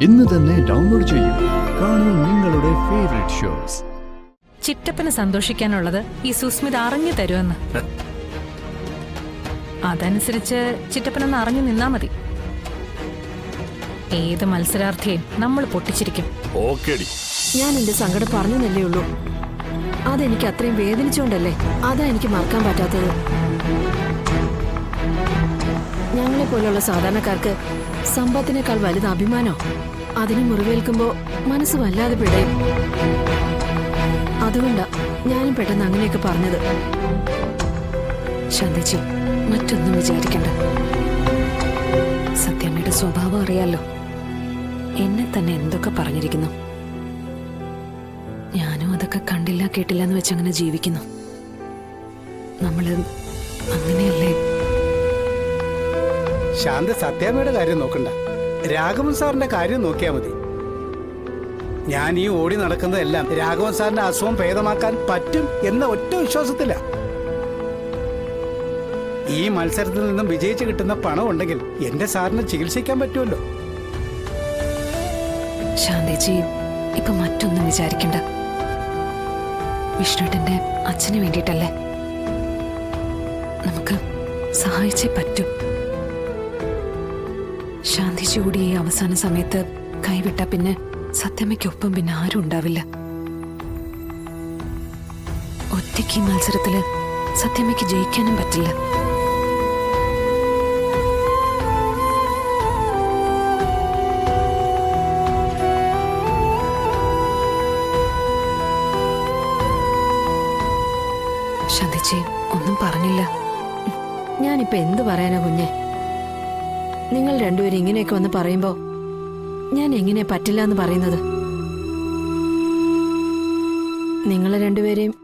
ഇന്ന് തന്നെ ഡൗൺലോഡ് ചെയ്യൂ. കാണൂ നിങ്ങളുടെ ഫേവറേറ്റ് ഷോസ്. ചിറ്റപ്പന് സന്തോഷിക്കാനുള്ളത് ഈ സുസ്മിത അറിഞ്ഞു തരുമെന്ന്. അതനുസരിച്ച് ചിറ്റപ്പനൊന്ന് അറിഞ്ഞു നിന്നാ മതി. ഏത് മത്സരാർത്ഥിയെയും നമ്മൾ പൊട്ടിച്ചിരിക്കും. ഞാൻ എന്റെ സങ്കടം പറഞ്ഞെന്നല്ലേ ഉള്ളൂ. അതെനിക്ക് അത്രയും വേദനിച്ചുകൊണ്ടല്ലേ. അതാ എനിക്ക് മറക്കാൻ പറ്റാത്തത്. ഞങ്ങളെ പോലുള്ള സാധാരണക്കാർക്ക് സമ്പത്തിനേക്കാൾ വലുത് അഭിമാനോ. അതിന് മുറിവേൽക്കുമ്പോ മനസ്സ് വല്ലാതെ പിടയും. അതുകൊണ്ടാ ഞാനും പെട്ടെന്ന് അങ്ങനെയൊക്കെ പറഞ്ഞത്. ശാന്തിച്ചി, മറ്റൊന്നും വിചാരിക്കണ്ട. സത്യമ്മയുടെ സ്വഭാവം അറിയാലോ. എന്നെ തന്നെ എന്തൊക്കെ പറഞ്ഞിരിക്കുന്നു. ഞാനും അതൊക്കെ കണ്ടില്ല കേട്ടില്ല എന്ന് വെച്ചങ്ങനെ ജീവിക്കുന്നു. നമ്മള് അങ്ങനെയല്ലേ. ശാന്ത സത്യാമ്മയുടെ കാര്യം നോക്കണ്ട, രാഘവൻ സാറിന്റെ കാര്യം നോക്കിയാ മതി. ഞാൻ ഈ ഓടി നടക്കുന്നതെല്ലാം രാഘവൻ സാറിന്റെ അസുഖം ഭേദമാക്കാൻ പറ്റും എന്ന ഒറ്റ വിശ്വാസത്തില. ഈ മത്സരത്തിൽ നിന്നും വിജയിച്ച് കിട്ടുന്ന പണം ഉണ്ടെങ്കിൽ എന്റെ സാറിന് ചികിത്സിക്കാൻ പറ്റുമല്ലോ. ശാന്തിജി, ഇപ്പൊ മറ്റൊന്നും വിചാരിക്കണ്ട. വിഷ്ണുട്ടന്റെ അച്ഛന് വേണ്ടിയിട്ടല്ലേ. നമുക്ക് സഹായിച്ചേ പറ്റൂ. ശാന്തിജി കൂടി ഈ അവസാന സമയത്ത് കൈവിട്ട പിന്നെ സത്യമ്മയ്ക്കൊപ്പം പിന്നെ ആരും ഉണ്ടാവില്ല. ഒറ്റയ്ക്ക് ഈ മത്സരത്തില് സത്യമ്മയ്ക്ക് ജയിക്കാനും പറ്റില്ല. ശാന്തിജി ഒന്നും പറഞ്ഞില്ല. ഞാനിപ്പോ എന്ത് പറയാനാ കുഞ്ഞെ? നിങ്ങൾ രണ്ടുപേരും ഇങ്ങനെയൊക്കെ വന്ന് പറയുമ്പോ ഞാൻ എങ്ങനെ പറ്റില്ല എന്ന് പറയുന്നത്? നിങ്ങളെ രണ്ടുപേരെയും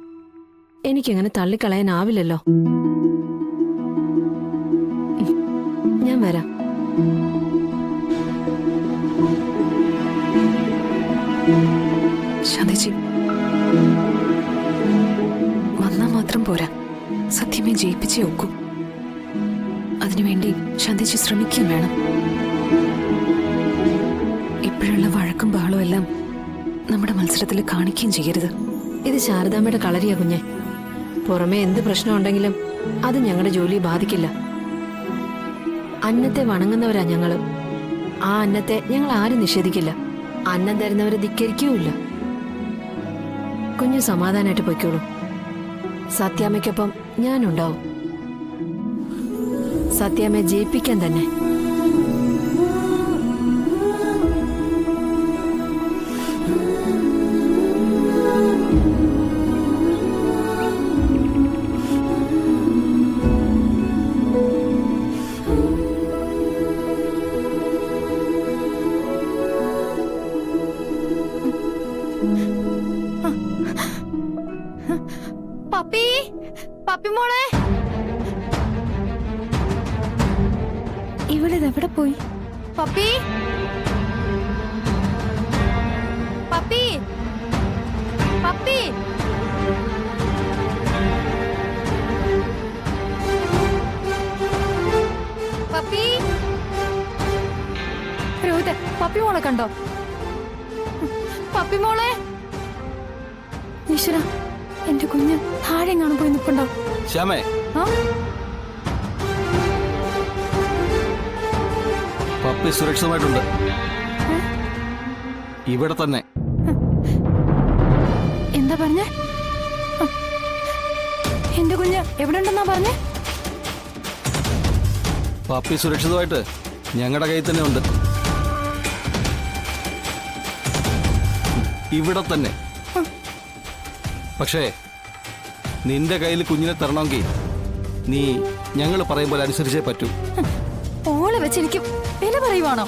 എനിക്കെങ്ങനെ തള്ളിക്കളയാനാവില്ലല്ലോ. ഞാൻ വരാം. ശാന്തിജി, വന്നാ മാത്രം പോരാ, സത്യമേ ജയിപ്പിച്ചേ ഒക്കൂ. അതിനുവേണ്ടി ശാന്തിജി ശ്രമിക്കുകയും വേണം. ഇപ്പോഴുള്ള വഴക്കും ബഹളവും എല്ലാം നമ്മുടെ മത്സരത്തിൽ കാണിക്കുകയും ചെയ്യരുത്. ഇത് ശാരദാമ്മയുടെ കളരിയാ കുഞ്ഞെ. പുറമെ എന്ത് പ്രശ്നമുണ്ടെങ്കിലും അത് ഞങ്ങളുടെ ജോലിയെ ബാധിക്കില്ല. അന്നത്തെ വണങ്ങുന്നവരാ ഞങ്ങള്. ആ അന്നത്തെ ഞങ്ങൾ ആരും നിഷേധിക്കില്ല. അന്നം തരുന്നവരെ ധിക്കരിക്കുകയില്ല. കുഞ്ഞു സമാധാനമായിട്ട് പൊയ്ക്കോളൂ. സത്യാമ്മയ്ക്കൊപ്പം ഞാനുണ്ടാവും. സത്യാമ്മയെ ജയിപ്പിക്കാൻ തന്നെ. പപ്പി, പപ്പി മോളെ, ഇവളിതെവിടെ പോയി? Puppy, puppy, puppy, puppy. Rohit, puppy മോളെ കണ്ടോ? പപ്പി മോളെ. ഈശ്വര, എന്റെ കുഞ്ഞ് താഴെ കാണാൻ പോയി നിൽപ്പുണ്ടോ? ശ്യാമേ, പപ്പി സുരക്ഷിതമായിട്ടുണ്ട്. ഇവിടെ തന്നെ. എന്താ പറഞ്ഞേ? എന്റെ കുഞ്ഞ് എവിടെ ഉണ്ടെന്നാ പറഞ്ഞേ? പപ്പി സുരക്ഷിതമായിട്ട് ഞങ്ങളുടെ കയ്യിൽ തന്നെ ഉണ്ട്. ഇവിടെ തന്നെ. പക്ഷേ നിന്റെ കയ്യിൽ കുഞ്ഞിനെ തരണമെങ്കിൽ നീ ഞങ്ങൾ പറയും പോലെ അനുസരിച്ചേ പറ്റൂ. ഓളെ വെച്ച് എനിക്ക് വില പറയുവാണോ?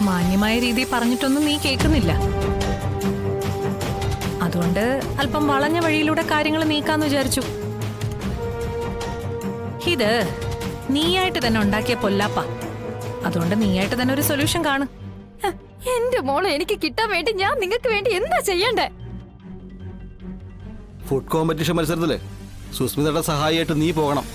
മാന്യമായ രീതിയിൽ പറഞ്ഞിട്ടൊന്നും നീ കേൾക്കുന്നില്ല. അതുകൊണ്ട് അല്പം വളഞ്ഞ വഴിയിലൂടെ കാര്യങ്ങൾ നീക്കാന്ന് വിചാരിച്ചു. ഇത് നീയായിട്ട് തന്നെ ഉണ്ടാക്കിയ പൊല്ലാപ്പ. അതുകൊണ്ട് നീയായിട്ട് തന്നെ ഒരു സൊല്യൂഷൻ കാണു. എന്റെ മോളെ എനിക്ക് കിട്ടാൻ വേണ്ടി ഞാൻ നിങ്ങൾക്ക് വേണ്ടി എന്താ ചെയ്യണ്ടേ? ഫുഡ് കോമ്പറ്റീഷൻ മത്സരത്തില് സുസ്മിതയുടെ സഹായിയായിട്ട് നീ പോകണം.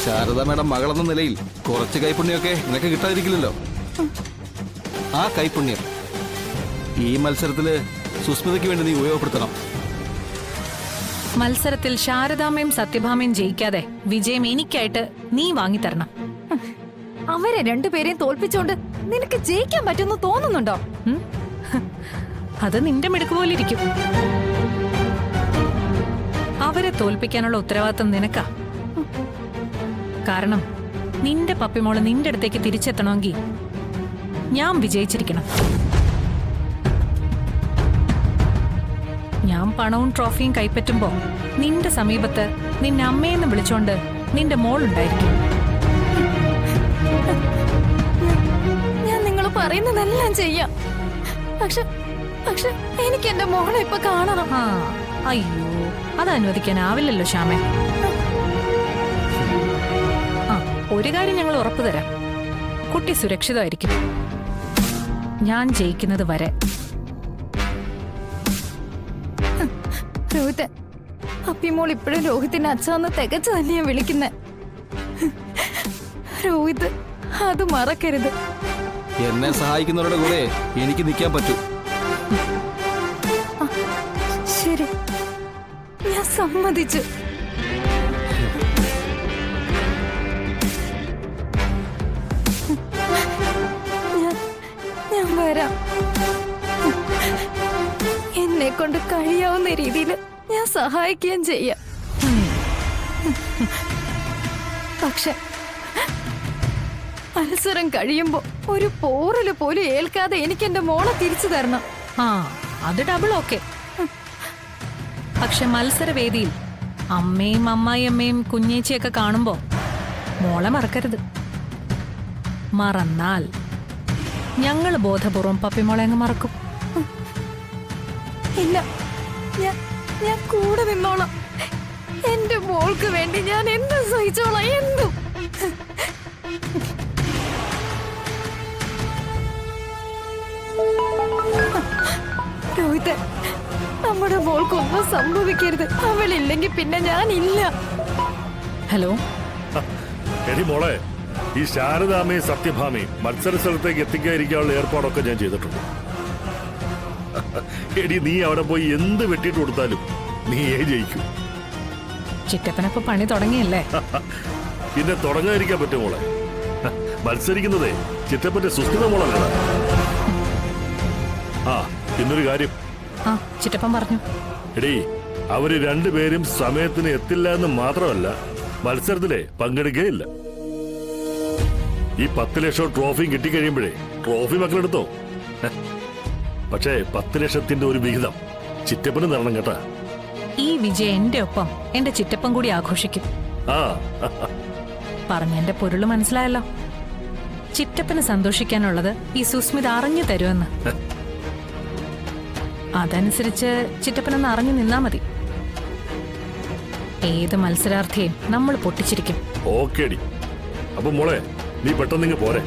ശാരദ മേഡം മകളെന്ന നിലയിൽ കുറച്ച് കൈപുണ്യമൊക്കെ നിനക്ക് കിട്ടാതിരിക്കില്ലല്ലോ. ആ കൈപുണ്യം ഈ മത്സരത്തില് സുസ്മിതയ്ക്ക് വേണ്ടി നീ ഉപയോഗപ്പെടുത്തണം. മത്സരത്തിൽ ശാരദാമ്മയും സത്യഭാമയും ജയിക്കാതെ വിജയം എനിക്കായിട്ട് നീ വാങ്ങിത്തരണം. അവരെ രണ്ടുപേരെയും തോൽപ്പിച്ചോണ്ട് നിനക്ക് ജയിക്കാൻ പറ്റുമെന്ന് തോന്നുന്നുണ്ടോ? ഉം? അത് നിന്റെ മിടുക്ക് പോലെ ഇരിക്കും. അവരെ തോൽപ്പിക്കാനുള്ള ഉത്തരവാദിത്തം നിനക്കാ. കാരണം നിന്റെ പപ്പിമോള് നിന്റെ അടുത്തേക്ക് തിരിച്ചെത്തണമെങ്കിൽ ഞാൻ വിജയിച്ചിരിക്കണം. ഞാൻ പണവും ട്രോഫിയും കൈപ്പറ്റുമ്പോ നിന്റെ സമീപത്ത് നിന്നെ അമ്മയെന്ന് വിളിച്ചോണ്ട് നിന്റെ മോളുണ്ടായിരിക്കും. ഞാൻ നിങ്ങൾ പറയുന്നതെല്ലാം ചെയ്യാം. പക്ഷെ എനിക്ക് എന്റെ മോളെ ഇപ്പൊ കാണണം. ആ അയ്യോ, അത് അനുവദിക്കാനാവില്ലല്ലോ ശ്യാമേ. ആ, ഒരു കാര്യം ഞങ്ങൾ ഉറപ്പു തരാം, കുട്ടി സുരക്ഷിതമായിരിക്കും ഞാൻ ജയിക്കുന്നത് വരെ. രോഹിത്, അപ്പിമോൾ ഇപ്പോഴും രോഹിത്തിന്റെ അച്ഛന്ന് തികച്ചു തന്നെയാ വിളിക്കുന്നെ. രോഹിത്, അത് മറക്കരുത്. എന്നെ സഹായിക്കുന്നവരുടെ കൂടെ എനിക്ക് നിൽക്കാൻ പറ്റൂ. ശരി, ഞാൻ സമ്മതിച്ചു. ഞാൻ വരാം. എന്നെ കൊണ്ട് കഴിയാവുന്ന രീതിയിൽ ഞാൻ സഹായിക്കുകയും ചെയ്യാം. പക്ഷെ മത്സരം കഴിയുമ്പോ ഒരു പോറല് പോലും ഏൽക്കാതെ എനിക്ക് എന്റെ മോളെ തിരിച്ചു തരണം. ആ, അത് ഡബിൾ ഓക്കെ. പക്ഷെ മത്സരവേദിയിൽ അമ്മയും അമ്മായിയമ്മയും കുഞ്ഞേച്ചിയൊക്കെ കാണുമ്പോ മോളെ മറക്കരുത്. മറന്നാൽ ഞങ്ങൾ ബോധപൂർവം പപ്പിമോളെ അങ്ങ് മറക്കും. ഇല്ല, ഞാൻ കൂടെ നിന്നോളാം. എന്റെ മോൾക്ക് വേണ്ടി ഞാൻ എന്തും സഹിച്ചോളാം, എന്തും. രോഹിത്, നമ്മുടെ മോൾക്കൊന്നും സംഭവിക്കരുത്. അവളില്ലെങ്കിൽ പിന്നെ ഞാനില്ല. ഹലോ, എടി മോളെ, ഈ ശാരദാമ്മയും സത്യഭാമയും മത്സര സ്ഥലത്തേക്ക് എത്തിക്കാതിരിക്കാനുള്ള ഏർപ്പാടൊക്കെ ഞാൻ ചെയ്തിട്ടുണ്ട്. എടി, നീ അവിടെ പോയി എന്ത് വെട്ടിയിട്ട് കൊടുത്താലും നീയേ ജയിക്കും. ചിറ്റപ്പനപ്പൊ പണി തുടങ്ങിയല്ലേ? പിന്നെ തുടങ്ങാതിരിക്കാൻ പറ്റും മോളെ. മത്സരിക്കുന്നതേ ചിറ്റപ്പന്റെ സുസ്ഥിത മോളല്ല. ആ, പിന്നൊരു കാര്യം. ആ, ചിറ്റപ്പൻ പറഞ്ഞു. എടി, അവര് രണ്ടുപേരും സമയത്തിന് എത്തില്ല എന്ന് മാത്രമല്ല, മത്സരത്തിലെ പങ്കെടുക്കുകയില്ല. ഈ 10 ലക്ഷം ട്രോഫിയും കിട്ടിക്കഴിയുമ്പോഴേ ട്രോഫി മക്കളെടുത്തോ. പക്ഷേ 10 ലക്ഷത്തിന്റെ ഒരു വിഹിതം ചിറ്റപ്പന് തരണം കേട്ടാ. ഈ വിജയം എന്റെ ഒപ്പം എന്റെ ചിറ്റപ്പൻ കൂടി ആഘോഷിക്കും. ആ, പറഞ്ഞെന്റെ പൊരുള് മനസ്സിലായല്ലോ. ചിറ്റപ്പന് സന്തോഷിക്കാനുള്ളത് ഈ സുസ്മിത അറിഞ്ഞു തരുമെന്ന്. അതനുസരിച്ച് ചിറ്റപ്പനെന്ന് അറിഞ്ഞു നിന്നാ മതി. ഏത് മത്സരാർത്ഥിയും നമ്മൾ പൊട്ടിച്ചിരിക്കും. ഓക്കേടി. അപ്പൊ മോളെ, നീ പെട്ടെന്ന് പോരെ.